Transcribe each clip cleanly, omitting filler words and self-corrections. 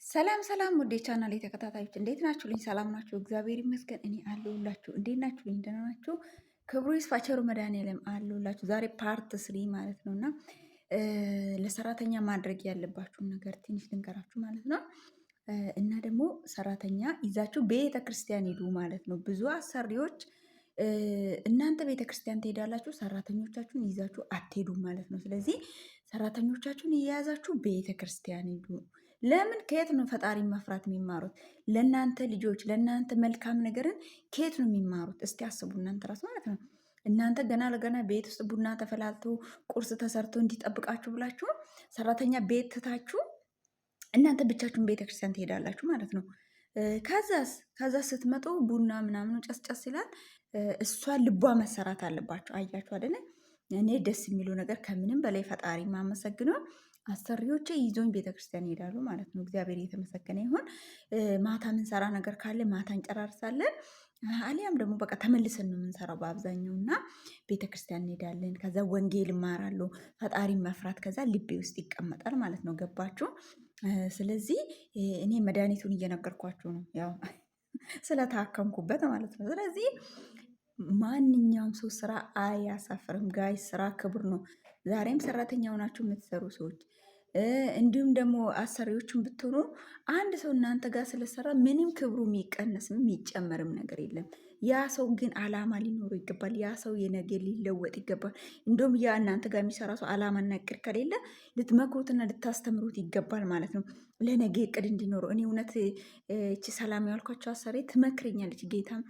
ሰላም ሰላም ውዴ ቻናል ተከታታዮች እንዴት ናችሁልኝ? ሰላም ናችሁ? እግዚአብሔር ይመስገን እኔ አለሁላችሁ። እንዴት ናችሁልኝ? ደህና ናችሁ? ክብሩ ይስፋ ቸሩ መድኃኔዓለም አለሁላችሁ። ዛሬ ፓርት ስሪ ማለት ነው እና ለሰራተኛ ማድረግ ያለባችሁን ነገር ትንሽ ልንገራችሁ ማለት ነው። እና ደግሞ ሰራተኛ ይዛችሁ ቤተ ክርስቲያን ሂዱ ማለት ነው። ብዙ አሰሪዎች እናንተ ቤተ ክርስቲያን ትሄዳላችሁ፣ ሰራተኞቻችሁን ይዛችሁ አትሄዱም ማለት ነው። ስለዚህ ሰራተኞቻችሁን እየያዛችሁ ቤተ ክርስቲያን ሂዱ። ለምን? ከየት ነው ፈጣሪ መፍራት የሚማሩት? ለእናንተ ልጆች ለእናንተ መልካም ነገርን ከየት ነው የሚማሩት? እስቲ አስቡ እናንተ ራሱ ማለት ነው። እናንተ ገና ለገና ቤት ውስጥ ቡና ተፈላልቶ ቁርስ ተሰርቶ እንዲጠብቃችሁ ብላችሁ ሰራተኛ ቤት ትታችሁ እናንተ ብቻችሁን ቤተክርስቲያን ትሄዳላችሁ ማለት ነው። ከዛ ስትመጡ ቡና ምናምኑ ጨስጨስ ይላል። እሷን ልቧ መሰራት አለባቸው። አያችሁ አይደለ? እኔ ደስ የሚለው ነገር ከምንም በላይ ፈጣሪ ማመሰግነው አሰሪዎቼ ይዞኝ ቤተክርስቲያን ይሄዳሉ ማለት ነው። እግዚአብሔር እየተመሰገነ ይሁን። ማታ ምንሰራ ነገር ካለ ማታ እንጨራርሳለን። አሊያም ደግሞ በቃ ተመልሰን ነው የምንሰራው በአብዛኛው እና ቤተክርስቲያን እንሄዳለን። ከዛ ወንጌል እማራለሁ። ፈጣሪ መፍራት ከዛ ልቤ ውስጥ ይቀመጣል ማለት ነው። ገባችሁ? ስለዚህ እኔ መድኃኒቱን እየነገርኳችሁ ነው፣ ያው ስለታከምኩበት ማለት ነው። ስለዚህ ማንኛውም ሰው ስራ አያሳፍርም ጋይ፣ ስራ ክቡር ነው። ዛሬም ሰራተኛ ሆናችሁ የምትሰሩ ሰዎች እንዲሁም ደግሞ አሰሪዎችን ብትሆኑ አንድ ሰው እናንተ ጋር ስለሰራ ምንም ክብሩ የሚቀነስም የሚጨመርም ነገር የለም። ያ ሰው ግን አላማ ሊኖረው ይገባል። ያ ሰው የነገ ሊለወጥ ይገባል። እንዲሁም ያ እናንተ ጋር የሚሰራ ሰው አላማና እቅድ ከሌለ ልትመክሩትና ልታስተምሩት ይገባል ማለት ነው። ለነገ እቅድ እንዲኖረው እኔ እውነት እቺ ሰላም ያልኳቸው አሰሪ ትመክረኛለች። ጌታም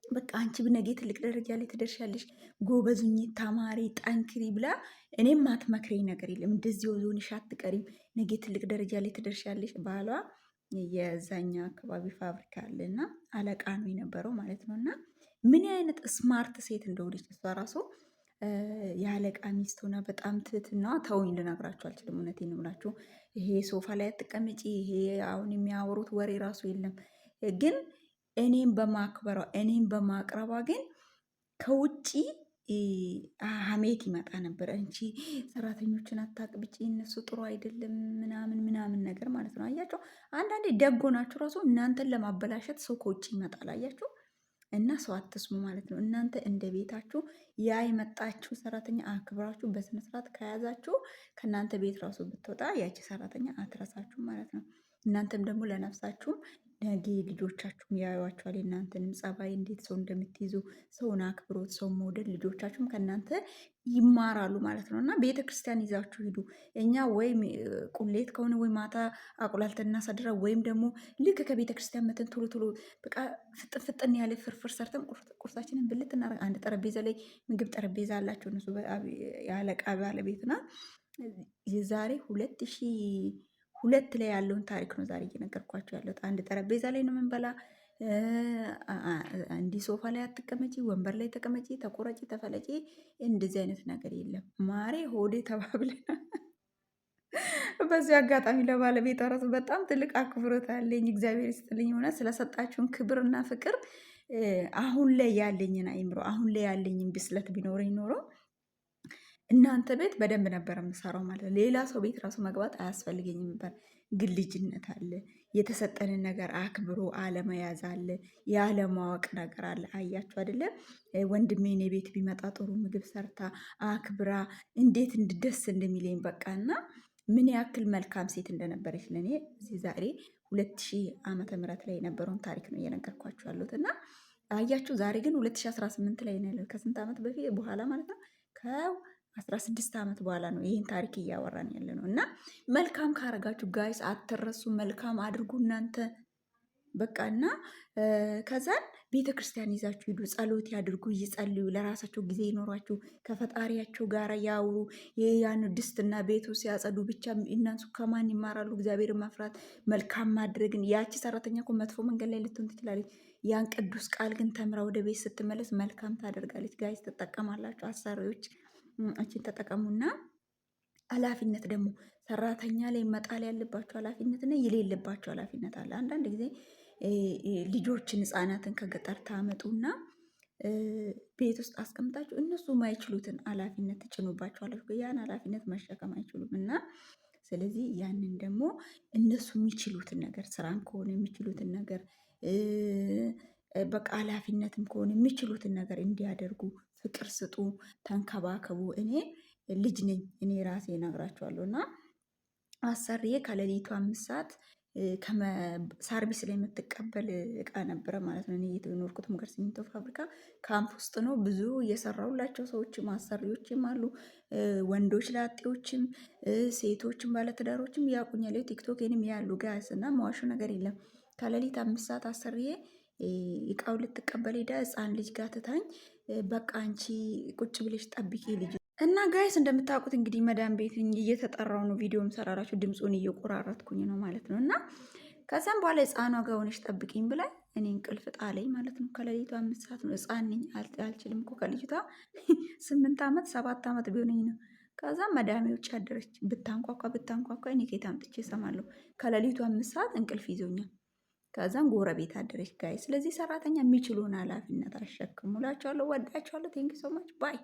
በቃ አንቺ ነገ ትልቅ ደረጃ ላይ ትደርሻለሽ፣ ጎበዙኝ፣ ተማሪ፣ ጠንክሪ ብላ እኔም አትመክረኝ ነገር የለም። እንደዚህ ሆንሽ አትቀሪም፣ ነገ ትልቅ ደረጃ ላይ ትደርሻለሽ። ባሏ የዛኛ አካባቢ ፋብሪካ አለና አለቃ ነው የነበረው ማለት ነው። እና ምን አይነት ስማርት ሴት እንደሆነች እሷ ራሱ የአለቃ ሚስት ሆና በጣም ትህትና ተውኝ ልነግራችሁ አልችልም። እውነቴን ነው የምላችሁ። ይሄ ሶፋ ላይ አትቀመጪ፣ ይሄ አሁን የሚያወሩት ወሬ ራሱ የለም ግን እኔም በማክበሯ እኔም በማቅረቧ ግን ከውጭ ሀሜት ይመጣ ነበር። እንቺ ሰራተኞችን አታቅብጪ፣ እነሱ ጥሩ አይደለም ምናምን ምናምን ነገር ማለት ነው። አያቸው አንዳንዴ ደጎ ናችሁ ራሱ እናንተን ለማበላሸት ሰው ከውጭ ይመጣል። አያችሁ እና ሰው አትስሙ ማለት ነው። እናንተ እንደ ቤታችሁ ያ የመጣችሁ ሰራተኛ አክብራችሁ በስነስርዓት ከያዛችሁ ከእናንተ ቤት ራሱ ብትወጣ ያቺ ሰራተኛ አትረሳችሁ ማለት ነው። እናንተም ደግሞ ለነፍሳችሁም ነገ ልጆቻችሁም ያዩዋችኋል። የእናንተንም ጸባይ እንዴት ሰው እንደምትይዙ፣ ሰውን አክብሮት፣ ሰው መውደድ ልጆቻችሁም ከእናንተ ይማራሉ ማለት ነው። እና ቤተ ክርስቲያን ይዛችሁ ሂዱ። እኛ ወይም ቁሌት ከሆነ ወይ ማታ አቁላልተን እናሳድራ ወይም ደግሞ ልክ ከቤተ ክርስቲያን መተን ቶሎ ቶሎ በቃ ፍጥን ፍጥን ያለ ፍርፍር ሰርተን ቁርሳችንን ብልት እናደርግ። አንድ ጠረጴዛ ላይ ምግብ ጠረጴዛ አላቸው እነሱ የአለቃ ባለቤትና የዛሬ 2002 ላይ ያለውን ታሪክ ነው ዛሬ እየነገርኳቸው ያለት። አንድ ጠረጴዛ ላይ ነው የምንበላ። እንዲህ ሶፋ ላይ አትቀመጪ፣ ወንበር ላይ ተቀመጪ፣ ተቆረጪ፣ ተፈለጪ፣ እንደዚህ አይነት ነገር የለም። ማሬ ሆዴ ተባብለና በዚህ አጋጣሚ ለባለቤቷ ራሱ በጣም ትልቅ አክብሮት አለኝ። እግዚአብሔር ይስጥልኝ ሆነ ስለሰጣችሁን ክብርና ፍቅር። አሁን ላይ ያለኝን አይምሮ አሁን ላይ ያለኝን ብስለት ቢኖረኝ ኖሮ እናንተ ቤት በደንብ ነበር የምሰራው ማለት ነው። ሌላ ሰው ቤት ራሱ መግባት አያስፈልገኝም ነበር። ግን ልጅነት አለ፣ የተሰጠንን ነገር አክብሮ አለመያዝ አለ፣ ያለማወቅ ነገር አለ። አያችሁ አይደለም? ወንድሜ እኔ ቤት ቢመጣ ጥሩ ምግብ ሰርታ አክብራ እንዴት እንድደስ እንደሚለኝ በቃ እና ምን ያክል መልካም ሴት እንደነበረች ለእኔ እዚህ ዛሬ 2000 ዓመተ ምህረት ላይ የነበረውን ታሪክ ነው እየነገርኳችሁ ያሉት። እና አያችሁ ዛሬ ግን 2018 ላይ ነው። ከስንት ዓመት በፊት በኋላ ማለት ነው 16 ዓመት በኋላ ነው ይህን ታሪክ እያወራን ያለ ነው። እና መልካም ካረጋችሁ ጋይስ አትረሱ፣ መልካም አድርጉ እናንተ በቃ። እና ከዛን ቤተ ክርስቲያን ይዛችሁ ሂዱ፣ ጸሎት ያድርጉ፣ ይጸልዩ፣ ለራሳቸው ጊዜ ይኖሯችሁ፣ ከፈጣሪያቸው ጋር ያውሩ። ያን ድስትና ቤቱ ሲያጸዱ ብቻ እነሱ ከማን ይማራሉ? እግዚአብሔር መፍራት፣ መልካም ማድረግን። ያቺ ሰራተኛ እኮ መጥፎ መንገድ ላይ ልትሆን ትችላለች። ያን ቅዱስ ቃል ግን ተምራ ወደ ቤት ስትመለስ መልካም ታደርጋለች። ጋይስ ትጠቀማላችሁ፣ አሰሪዎች እችን ተጠቀሙና ኃላፊነት ደግሞ ሰራተኛ ላይ መጣል ያለባቸው ኃላፊነትና የሌለባቸው ኃላፊነት አለ። አንዳንድ ጊዜ ልጆችን ህፃናትን ከገጠር ታመጡና ቤት ውስጥ አስቀምጣችሁ እነሱ ማይችሉትን ኃላፊነት ትጭኑባቸዋላችሁ። ያን ኃላፊነት መሸከም አይችሉም እና ስለዚህ ያንን ደግሞ እነሱ የሚችሉትን ነገር ስራም ከሆነ የሚችሉትን ነገር በቃ ኃላፊነትም ከሆነ የሚችሉትን ነገር እንዲያደርጉ ፍቅር ስጡ፣ ተንከባከቡ። እኔ ልጅ ነኝ፣ እኔ ራሴ እነግራቸዋለሁ እና አሰሪዬ ከሌሊቱ 5 ሰዓት ሰርቪስ ላይ የምትቀበል እቃ ነበረ ማለት ነው። እኔ የኖርኩት ሙገር ሲሚንቶ ፋብሪካ ካምፕ ውስጥ ነው። ብዙ እየሰራሁላቸው ሰዎችም አሰሪዎችም አሉ፣ ወንዶች ላጤዎችም፣ ሴቶችም ባለትዳሮችም ያቁኛል። ቲክቶክንም ያሉ ጋስ እና መዋሹ ነገር የለም። ከሌሊት 5 ሰዓት አሰሪዬ እቃው ልትቀበል ሄዳ ህፃን ልጅ ጋር ትታኝ፣ በቃ አንቺ ቁጭ ብለሽ ጠብቂ ልጅ እና ጋይስ እንደምታውቁት እንግዲህ መዳም ቤት እየተጠራው ነው ቪዲዮም ሰራራችሁ ድምፁን እየቆራረጥኩኝ ነው ማለት ነው። እና ከዛም በኋላ ህፃኗ ጋር ሆነሽ ጠብቂኝ ብላኝ እኔ እንቅልፍ ጣለኝ ማለት ነው። ከሌሊቱ 5 ሰዓት ነው። ህፃን ነኝ አልችልም እኮ ከልጅቷ 8 ዓመት 7 ዓመት ቢሆነኝ ነው። ከዛም መዳሜ ውጭ አደረች። ብታንኳኳ እኔ ከየት አምጥቼ እሰማለሁ? ከሌሊቱ 5 ሰዓት እንቅልፍ ይዞኛል። ከዛም ጎረቤት አደረች ጋይ። ስለዚህ ሰራተኛ የሚችሉን ኃላፊነት አሸክሙላቸዋለሁ። ወዳቸዋለሁ። ቴንክ ሶ ማች ባይ